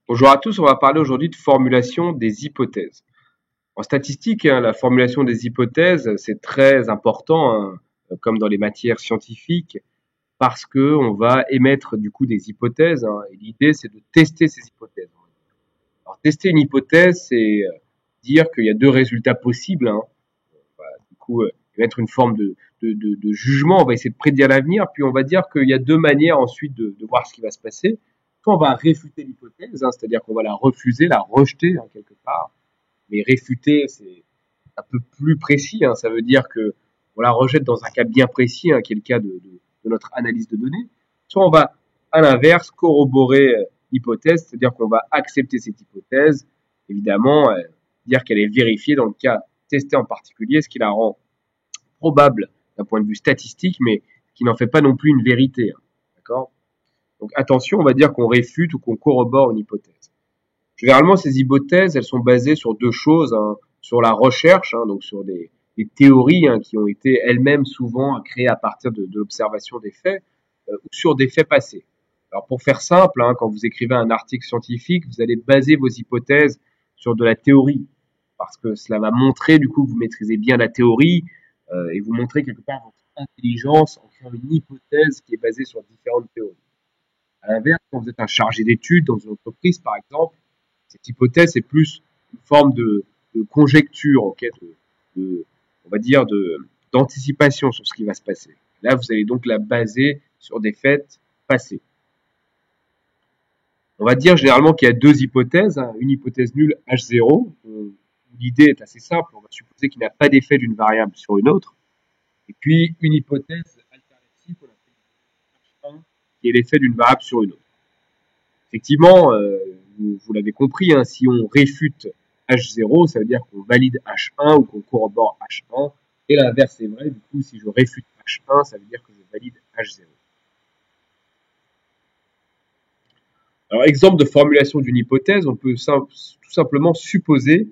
Bonjour à tous, on va parler aujourd'hui de formulation des hypothèses. En statistique, la formulation des hypothèses, c'est très important, comme dans les matières scientifiques, parce que on va émettre du coup des hypothèses, et l'idée c'est de tester ces hypothèses. Alors tester une hypothèse, c'est dire qu'il y a deux résultats possibles, du coup émettre une forme de jugement, on va essayer de prédire l'avenir, puis on va dire qu'il y a deux manières ensuite de voir ce qui va se passer. Soit on va réfuter l'hypothèse, c'est-à-dire qu'on va la refuser, la rejeter quelque part, mais réfuter, c'est un peu plus précis. Ça veut dire que on la rejette dans un cas bien précis, qui est le cas de notre analyse de données. Soit on va, à l'inverse, corroborer l'hypothèse, c'est-à-dire qu'on va accepter cette hypothèse, évidemment, dire qu'elle est vérifiée dans le cas testé en particulier, ce qui la rend probable d'un point de vue statistique, mais qui n'en fait pas non plus une vérité. D'accord? Donc attention, on va dire qu'on réfute ou qu'on corrobore une hypothèse. Généralement, ces hypothèses, elles sont basées sur deux choses, sur la recherche, donc sur des théories qui ont été elles-mêmes souvent créées à partir de l'observation des faits, ou sur des faits passés. Alors pour faire simple, quand vous écrivez un article scientifique, vous allez baser vos hypothèses sur de la théorie, parce que cela va montrer du coup que vous maîtrisez bien la théorie, et vous montrer quelque part votre intelligence en créant une hypothèse qui est basée sur différentes théories. À l'inverse, quand vous êtes un chargé d'études dans une entreprise, par exemple, cette hypothèse est plus une forme de conjecture, on va dire d'anticipation sur ce qui va se passer. Là, vous allez donc la baser sur des faits passés. On va dire généralement qu'il y a deux hypothèses, une hypothèse nulle H0, où l'idée est assez simple, on va supposer qu'il n'y a pas d'effet d'une variable sur une autre, et puis une hypothèse alternative qu'on appelle H1, qui est l'effet d'une variable sur une autre. Effectivement, vous l'avez compris, si on réfute H0, ça veut dire qu'on valide H1 ou qu'on corrobore H1. Et l'inverse est vrai, du coup, si je réfute H1, ça veut dire que je valide H0. Alors, exemple de formulation d'une hypothèse, on peut tout simplement supposer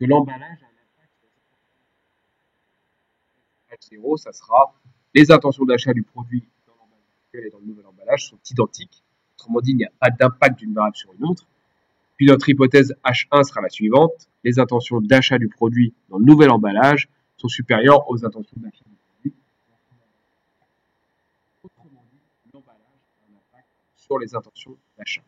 que l'emballage a un impact sur H0, ça sera les intentions d'achat du produit dans l'emballage actuel et dans le nouvel emballage sont identiques. Autrement dit, il n'y a pas d'impact d'une variable sur une autre. Puis notre hypothèse H1 sera la suivante. Les intentions d'achat du produit dans le nouvel emballage sont supérieures aux intentions d'achat du produit. Autrement dit, l'emballage a un impact sur les intentions d'achat.